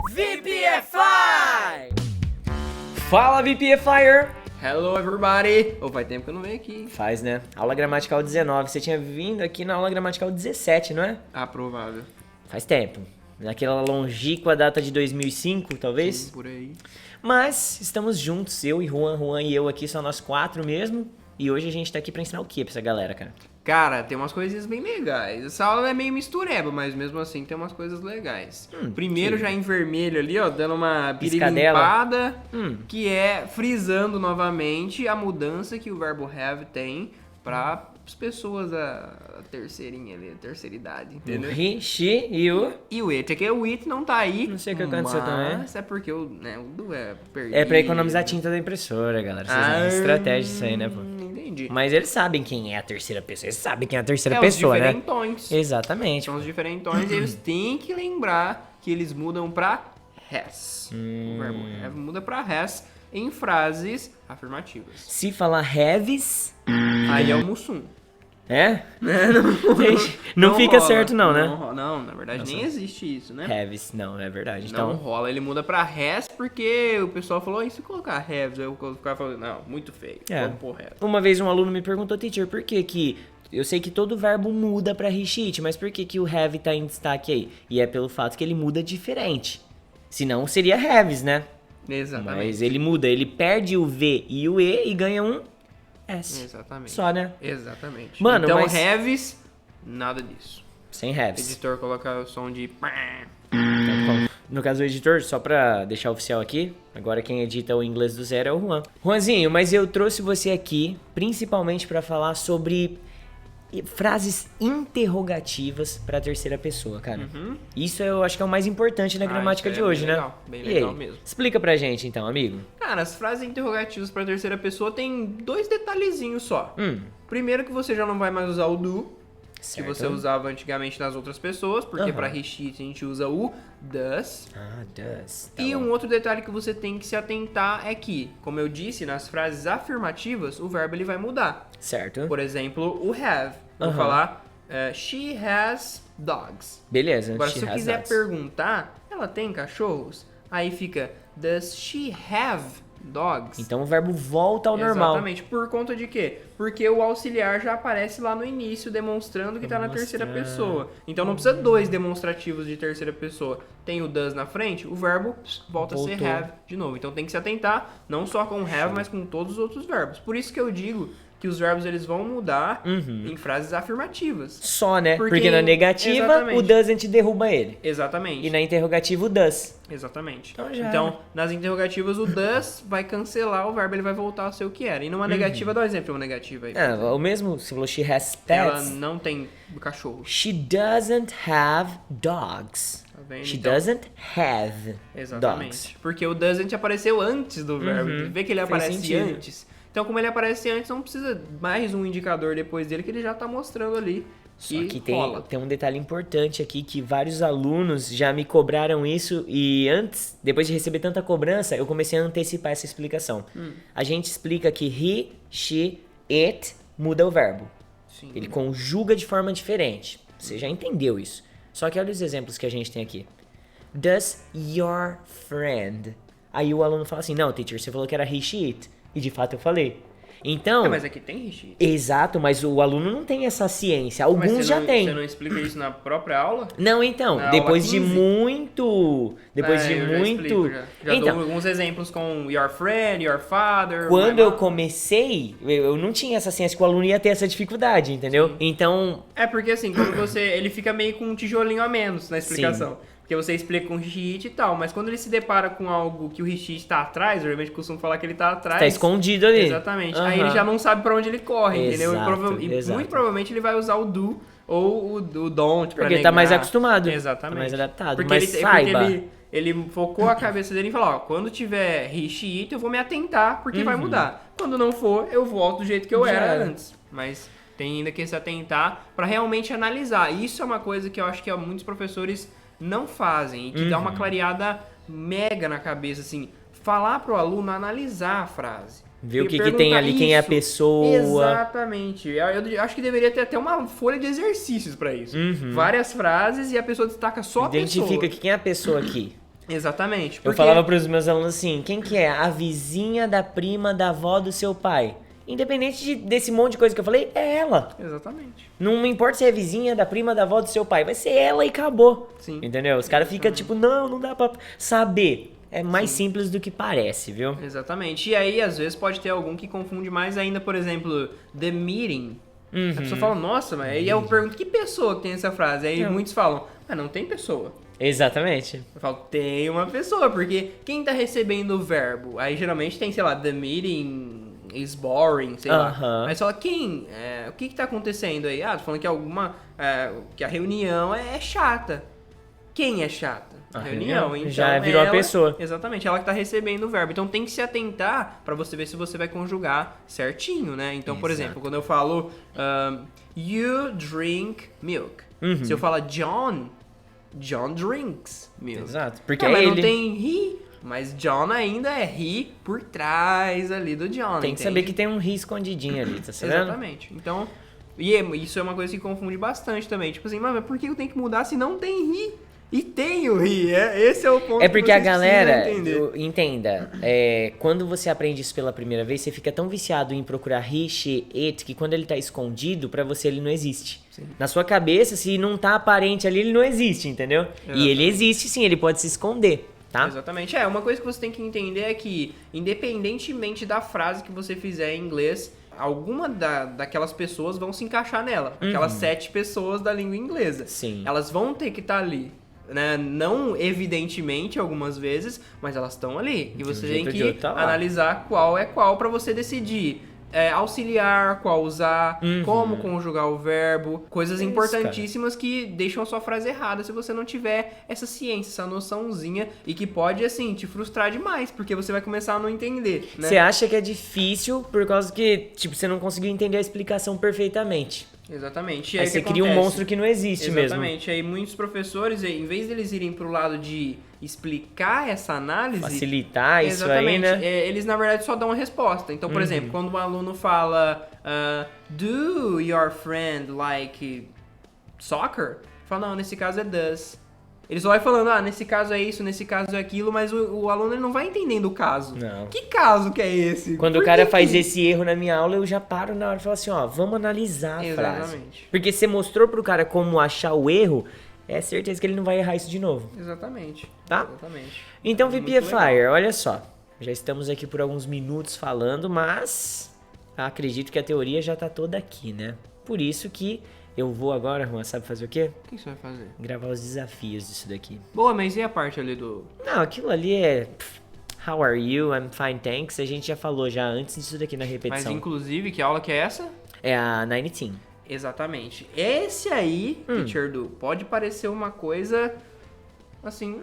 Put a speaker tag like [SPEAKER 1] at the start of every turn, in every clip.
[SPEAKER 1] VPFI! Fala, VPFire!
[SPEAKER 2] Hello, everybody! Faz tempo que eu não venho aqui.
[SPEAKER 1] Faz, né? Aula gramatical 19. Você tinha vindo aqui na aula gramatical 17, não é?
[SPEAKER 2] Provável.
[SPEAKER 1] Faz tempo. Naquela longínqua data de 2005, talvez?
[SPEAKER 2] Sim, por aí.
[SPEAKER 1] Mas estamos juntos, eu e Juan e eu aqui, são nós quatro mesmo. E hoje a gente tá aqui pra ensinar o que pra essa galera, cara?
[SPEAKER 2] Cara, tem umas coisinhas bem legais. Essa aula é meio mistureba, mas mesmo assim tem umas coisas legais. Primeiro já em vermelho ali, ó, dando uma pirilimpada, que é frisando novamente a mudança que o verbo have tem para as pessoas da terceirinha ali, terceira idade, entendeu?
[SPEAKER 1] O he, she e o...
[SPEAKER 2] E o it, é que o it não tá aí.
[SPEAKER 1] Não sei o que aconteceu também.
[SPEAKER 2] Mas é porque o do é perdido.
[SPEAKER 1] É pra economizar a tinta da impressora, galera. Vocês sabem, estratégia isso aí, né, pô?
[SPEAKER 2] Entendi.
[SPEAKER 1] Mas eles sabem quem é a terceira pessoa. Eles sabem quem é a terceira pessoa,
[SPEAKER 2] os
[SPEAKER 1] né?
[SPEAKER 2] diferentões.
[SPEAKER 1] Exatamente.
[SPEAKER 2] São os diferentões e eles têm que lembrar que eles mudam pra has. O verbo have muda pra has em frases afirmativas.
[SPEAKER 1] Se falar haves...
[SPEAKER 2] Aí é o mussum.
[SPEAKER 1] É? Não fica
[SPEAKER 2] rola.
[SPEAKER 1] certo não, né?
[SPEAKER 2] Não, na verdade nem existe isso, né?
[SPEAKER 1] Haves, não, é verdade.
[SPEAKER 2] Não
[SPEAKER 1] Então,
[SPEAKER 2] rola, ele muda pra has porque o pessoal falou, e se colocar haves? Aí o cara falou, não, muito feio, vamos pôr has.
[SPEAKER 1] uma vez um aluno me perguntou, teacher, por que que... Eu sei que todo verbo muda pra he, she, it, mas por que que o have tá em destaque aí? E é pelo fato que ele muda diferente. Senão seria haves, né?
[SPEAKER 2] Exatamente.
[SPEAKER 1] Mas ele muda, ele perde o V e o E e ganha um S.
[SPEAKER 2] Exatamente.
[SPEAKER 1] Só, né?
[SPEAKER 2] Exatamente.
[SPEAKER 1] Mano,
[SPEAKER 2] então,
[SPEAKER 1] mas...
[SPEAKER 2] haves, nada disso.
[SPEAKER 1] Sem
[SPEAKER 2] O
[SPEAKER 1] haves.
[SPEAKER 2] editor coloca o som de...
[SPEAKER 1] No caso do editor, só pra deixar oficial aqui, agora quem edita o inglês do zero é o Juan. Juanzinho, mas eu trouxe você aqui principalmente pra falar sobre frases interrogativas pra terceira pessoa, cara. Isso eu acho que é o mais importante na gramática
[SPEAKER 2] isso
[SPEAKER 1] de
[SPEAKER 2] é
[SPEAKER 1] hoje,
[SPEAKER 2] bem
[SPEAKER 1] né?
[SPEAKER 2] legal, bem
[SPEAKER 1] E
[SPEAKER 2] legal
[SPEAKER 1] aí?
[SPEAKER 2] mesmo.
[SPEAKER 1] Explica pra gente então, amigo.
[SPEAKER 2] Cara, as frases interrogativas para terceira pessoa tem dois detalhezinhos só. Primeiro que você já não vai mais usar o do,
[SPEAKER 1] Certo.
[SPEAKER 2] que você usava antigamente nas outras pessoas, porque para he, she, it a gente usa o does.
[SPEAKER 1] Ah, does. Tá
[SPEAKER 2] E
[SPEAKER 1] bom.
[SPEAKER 2] um outro detalhe que você tem que se atentar é que, como eu disse, nas frases afirmativas, o verbo ele vai mudar.
[SPEAKER 1] Certo.
[SPEAKER 2] Por exemplo, o have. Vou falar, she has dogs.
[SPEAKER 1] Beleza.
[SPEAKER 2] Agora,
[SPEAKER 1] she
[SPEAKER 2] se eu
[SPEAKER 1] has
[SPEAKER 2] quiser
[SPEAKER 1] dogs.
[SPEAKER 2] perguntar, ela tem cachorros? Aí fica, does she have dogs?
[SPEAKER 1] Então o verbo volta ao normal.
[SPEAKER 2] Exatamente. Por conta de quê? Porque o auxiliar já aparece lá no início, demonstrando que tá na terceira pessoa. Então não precisa dois demonstrativos de terceira pessoa. Tem o does na frente, o verbo volta a ser
[SPEAKER 1] Voltou.
[SPEAKER 2] have de novo. Então tem que se atentar, não só com have, mas com todos os outros verbos. Por isso que eu digo que os verbos eles vão mudar em frases afirmativas.
[SPEAKER 1] Só, né?
[SPEAKER 2] Porque-
[SPEAKER 1] Porque na negativa,
[SPEAKER 2] Exatamente.
[SPEAKER 1] o doesn't derruba ele.
[SPEAKER 2] Exatamente.
[SPEAKER 1] E na interrogativa, o does.
[SPEAKER 2] Exatamente.
[SPEAKER 1] Então já
[SPEAKER 2] Então, nas interrogativas, o does vai cancelar o verbo, ele vai voltar ao ser o que era. E numa negativa, dá um exemplo de uma negativa aí.
[SPEAKER 1] O mesmo, você falou she has
[SPEAKER 2] Ela
[SPEAKER 1] pets.
[SPEAKER 2] não tem cachorro.
[SPEAKER 1] She doesn't have dogs.
[SPEAKER 2] Tá vendo?
[SPEAKER 1] She
[SPEAKER 2] Então,
[SPEAKER 1] doesn't have
[SPEAKER 2] exatamente.
[SPEAKER 1] dogs.
[SPEAKER 2] Porque o doesn't apareceu antes do verbo. Vê que ele
[SPEAKER 1] Faz
[SPEAKER 2] aparece
[SPEAKER 1] sentido.
[SPEAKER 2] antes. Então, como ele aparece antes, não precisa mais um indicador depois dele, que ele já tá mostrando ali.
[SPEAKER 1] Só
[SPEAKER 2] e
[SPEAKER 1] que tem
[SPEAKER 2] rola.
[SPEAKER 1] um detalhe importante aqui, que vários alunos já me cobraram isso e antes, depois de receber tanta cobrança, eu comecei a antecipar essa explicação. A gente explica que he, she, it muda o verbo.
[SPEAKER 2] Sim.
[SPEAKER 1] Ele conjuga de forma diferente. Você já entendeu isso. Só que olha os exemplos que a gente tem aqui. Does your friend... Aí o aluno fala assim, não, teacher, você falou que era he, she, it. E de fato eu falei. Então...
[SPEAKER 2] Mas aqui tem he.
[SPEAKER 1] Exato, mas o aluno não tem essa ciência. Alguns já têm.
[SPEAKER 2] Você não explica isso na própria aula?
[SPEAKER 1] Não, então,
[SPEAKER 2] Na
[SPEAKER 1] depois
[SPEAKER 2] aula
[SPEAKER 1] de
[SPEAKER 2] 15?
[SPEAKER 1] muito... Depois de
[SPEAKER 2] Eu já
[SPEAKER 1] muito...
[SPEAKER 2] explico, já
[SPEAKER 1] Então,
[SPEAKER 2] dou alguns exemplos com your friend, your father.
[SPEAKER 1] quando
[SPEAKER 2] my
[SPEAKER 1] eu
[SPEAKER 2] mom.
[SPEAKER 1] comecei, eu não tinha essa ciência que o aluno ia ter essa dificuldade, entendeu? Então,
[SPEAKER 2] É porque assim, quando você. Ele fica meio com um tijolinho a menos na explicação. Porque você explica com o hit e tal, mas quando ele se depara com algo que o hit está atrás, geralmente costumo falar que ele tá atrás.
[SPEAKER 1] tá escondido ali.
[SPEAKER 2] Exatamente.
[SPEAKER 1] Aham.
[SPEAKER 2] Aí ele já não sabe pra onde ele corre, entendeu?
[SPEAKER 1] Exato,
[SPEAKER 2] E
[SPEAKER 1] exato.
[SPEAKER 2] muito provavelmente ele vai usar o do ou o don't pra
[SPEAKER 1] Porque ele tá
[SPEAKER 2] negar.
[SPEAKER 1] mais acostumado.
[SPEAKER 2] Exatamente.
[SPEAKER 1] Tá mais adaptado.
[SPEAKER 2] Porque
[SPEAKER 1] Mas
[SPEAKER 2] ele,
[SPEAKER 1] saiba...
[SPEAKER 2] porque ele focou a cabeça dele e falou, ó, quando tiver he, it, eu vou me atentar, porque vai mudar. Quando não for, eu volto do jeito que eu
[SPEAKER 1] Já
[SPEAKER 2] era
[SPEAKER 1] era.
[SPEAKER 2] antes. Mas tem ainda que se atentar pra realmente analisar. Isso é uma coisa que eu acho que muitos professores não fazem e que dá uma clareada mega na cabeça, assim. Falar pro aluno analisar a frase.
[SPEAKER 1] Ver o
[SPEAKER 2] E
[SPEAKER 1] que tem ali, quem é a
[SPEAKER 2] isso.
[SPEAKER 1] pessoa.
[SPEAKER 2] Exatamente. Eu acho que deveria ter até uma folha de exercícios pra isso. Várias frases e a pessoa destaca só a pessoa.
[SPEAKER 1] Identifica que quem é a pessoa aqui.
[SPEAKER 2] Exatamente.
[SPEAKER 1] Eu falava pros meus alunos assim, quem que é? A vizinha da prima da avó do seu pai. Independente desse monte de coisa que eu falei, é ela.
[SPEAKER 2] Exatamente.
[SPEAKER 1] Não importa se é vizinha da prima da avó do seu pai, vai ser ela e acabou.
[SPEAKER 2] Sim.
[SPEAKER 1] Entendeu? Os caras ficam tipo, não dá pra saber. É mais simples do que parece, viu?
[SPEAKER 2] Exatamente. E aí, às vezes, pode ter algum que confunde mais ainda, por exemplo, the meeting. A pessoa fala, nossa, mas aí eu pergunto, que pessoa que tem essa frase? Aí muitos falam, não tem pessoa.
[SPEAKER 1] Exatamente.
[SPEAKER 2] Eu falo, tem uma pessoa, porque quem tá recebendo o verbo? Aí geralmente tem, sei lá, the meeting is boring, sei lá. Mas fala, quem? O que tá acontecendo aí? Tô falando que que a reunião é chata. Quem é chata? A reunião. Então,
[SPEAKER 1] já virou a pessoa.
[SPEAKER 2] Exatamente, ela que tá recebendo o verbo. Então tem que se atentar pra você ver se você vai conjugar certinho, né? Então, por exemplo, quando eu falo you drink milk. Se eu falar John drinks milk.
[SPEAKER 1] Exato, porque
[SPEAKER 2] mas
[SPEAKER 1] ele...
[SPEAKER 2] não tem he. Mas John ainda é he por trás ali do John.
[SPEAKER 1] Tem que saber que tem um he escondidinho ali, tá sabendo?
[SPEAKER 2] Exatamente. Então, isso é uma coisa que confunde bastante também. Tipo assim, mas por que eu tenho que mudar se não tem he? E tem o he, esse é o ponto.
[SPEAKER 1] É porque a galera,
[SPEAKER 2] entenda,
[SPEAKER 1] quando você aprende isso pela primeira vez, você fica tão viciado em procurar he, she, it, que quando ele tá escondido, pra você ele não existe. Sim. Na sua cabeça, se não tá aparente ali, ele não existe, entendeu? Exatamente. E ele existe sim, ele pode se esconder, tá?
[SPEAKER 2] Exatamente. Uma coisa que você tem que entender é que, independentemente da frase que você fizer em inglês, alguma daquelas pessoas vão se encaixar nela. Aquelas 7 pessoas da língua inglesa.
[SPEAKER 1] Sim.
[SPEAKER 2] Elas vão ter que estar ali. Né? Não evidentemente algumas vezes, mas elas estão ali. E você tem que analisar qual é qual para você decidir auxiliar, qual usar, como conjugar o verbo, coisas importantíssimas que deixam a sua frase errada se você não tiver essa ciência, essa noçãozinha e que pode, assim, te frustrar demais, porque você vai começar a não entender, né?
[SPEAKER 1] Você acha que é difícil por causa que, tipo, você não conseguiu entender a explicação perfeitamente.
[SPEAKER 2] Exatamente. E
[SPEAKER 1] aí você cria um monstro que não existe mesmo.
[SPEAKER 2] Exatamente. Aí muitos professores, em vez deles irem pro lado de explicar essa análise...
[SPEAKER 1] Facilitar isso aí, né?
[SPEAKER 2] Eles, na verdade, só dão a resposta. Então, por exemplo, quando um aluno fala do your friend like soccer? Fala, não, nesse caso é does. Ele só vai falando, nesse caso é isso, nesse caso é aquilo, mas o aluno ele não vai entendendo o caso.
[SPEAKER 1] Não.
[SPEAKER 2] Que caso que é esse?
[SPEAKER 1] Quando o cara faz esse erro na minha aula, eu já paro na hora e falo assim, vamos analisar a frase. Porque você mostrou pro cara como achar o erro, é certeza que ele não vai errar isso de novo.
[SPEAKER 2] Exatamente.
[SPEAKER 1] Tá?
[SPEAKER 2] Exatamente.
[SPEAKER 1] Então, VPFire, olha só. Já estamos aqui por alguns minutos falando, mas acredito que a teoria já tá toda aqui, né? Por isso que... eu vou agora, Juan, sabe fazer o quê?
[SPEAKER 2] O que você vai fazer?
[SPEAKER 1] Gravar os desafios disso daqui.
[SPEAKER 2] Boa, mas e a parte ali do...
[SPEAKER 1] Não, aquilo ali é... How are you? I'm fine, thanks. A gente já falou já antes disso daqui na repetição.
[SPEAKER 2] Mas, inclusive, que aula que é essa?
[SPEAKER 1] É a 19.
[SPEAKER 2] Exatamente. Esse aí, Teacher Du, pode parecer uma coisa... assim,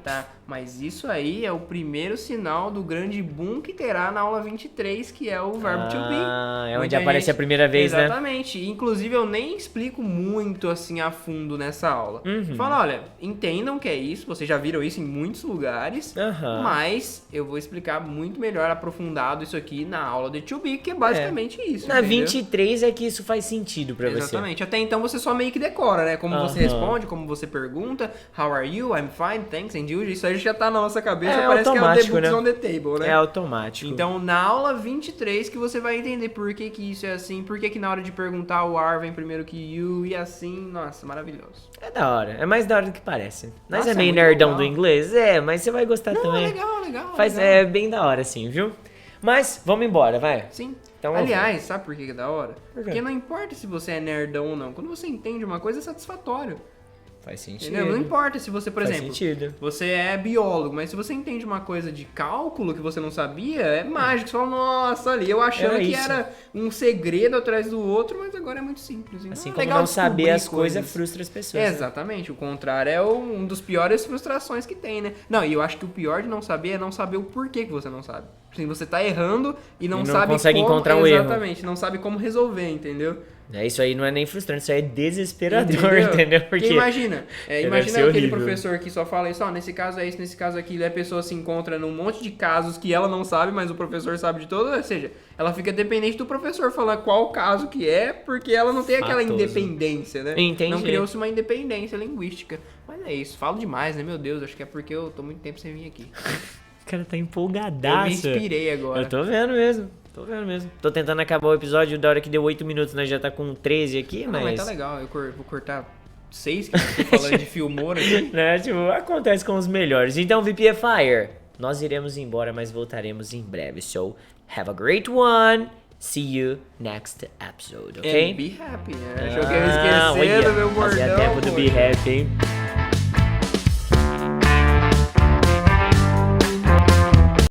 [SPEAKER 2] tá. Mas isso aí é o primeiro sinal do grande boom que terá na aula 23, que é o verbo to be.
[SPEAKER 1] É onde aparece a primeira vez, né?
[SPEAKER 2] Exatamente. Inclusive, eu nem explico muito, assim, a fundo nessa aula. Fala, olha, entendam que é isso, vocês já viram isso em muitos lugares, mas eu vou explicar muito melhor, aprofundado isso aqui na aula de to be, que é basicamente isso.
[SPEAKER 1] Na 23 é que isso faz sentido pra você.
[SPEAKER 2] Exatamente. Até então você só meio que decora, né? Como você responde, como você pergunta. How are you? I'm fine, thanks, and you. Isso aí já tá na nossa cabeça, parece que é o The Books on the Table, né?
[SPEAKER 1] É automático.
[SPEAKER 2] Então, na aula 23 que você vai entender por que isso é assim, por que na hora de perguntar o are vem primeiro que you e assim, nossa, maravilhoso.
[SPEAKER 1] É da hora, é mais da hora do que parece. Mas é meio nerdão do inglês, mas você vai gostar também.
[SPEAKER 2] Legal.
[SPEAKER 1] É bem da hora, assim, viu? Mas, vamos embora, vai.
[SPEAKER 2] Sim.
[SPEAKER 1] Então,
[SPEAKER 2] aliás, sabe por que é da hora?
[SPEAKER 1] Por quê?
[SPEAKER 2] Porque não importa se você é nerdão ou não, quando você entende uma coisa é satisfatório.
[SPEAKER 1] Faz sentido.
[SPEAKER 2] Entendeu? Não importa se você, por exemplo,
[SPEAKER 1] sentido.
[SPEAKER 2] Você é biólogo, mas se você entende uma coisa de cálculo que você não sabia, é mágico. Você fala, nossa, ali, eu achando que era um segredo atrás do outro, mas agora é muito simples. Então,
[SPEAKER 1] assim como não saber as coisas frustra as pessoas.
[SPEAKER 2] Exatamente, o contrário é um dos piores frustrações que tem, né? Não, e eu acho que o pior de não saber é não saber o porquê que você não sabe. Assim, você tá errando e não sabe
[SPEAKER 1] consegue
[SPEAKER 2] como...
[SPEAKER 1] encontrar um erro.
[SPEAKER 2] Exatamente, não sabe como resolver, entendeu?
[SPEAKER 1] Isso aí não é nem frustrante, isso aí é desesperador, entendeu?
[SPEAKER 2] Porque imagina aquele professor que só fala isso, nesse caso é isso, nesse caso é aquilo, e a pessoa se encontra num monte de casos que ela não sabe, mas o professor sabe de todos, ou seja, ela fica dependente do professor falar qual caso que é, porque ela não tem aquela independência, né?
[SPEAKER 1] Entendi.
[SPEAKER 2] Não criou-se uma independência linguística. Mas Mas é isso, falo demais, né? Meu Deus, acho que é porque eu tô muito tempo sem vir aqui.
[SPEAKER 1] O cara tá empolgadaço.
[SPEAKER 2] Eu me inspirei agora.
[SPEAKER 1] Eu tô vendo mesmo. Tô tentando acabar o episódio, da hora que deu 8 minutos, nós já tá com 13 aqui,
[SPEAKER 2] Não,
[SPEAKER 1] mas...
[SPEAKER 2] mas tá legal, eu vou cortar 6 que eu tô falando de Filmora aqui.
[SPEAKER 1] Né, tipo, acontece com os melhores. Então, VPFire, nós iremos embora, mas voltaremos em breve. So, have a great one. See you next episode, ok?
[SPEAKER 2] And be happy, né? Achou que eu ia esquecer do meu bordão.
[SPEAKER 1] Fazia tempo do Be Happy, hein?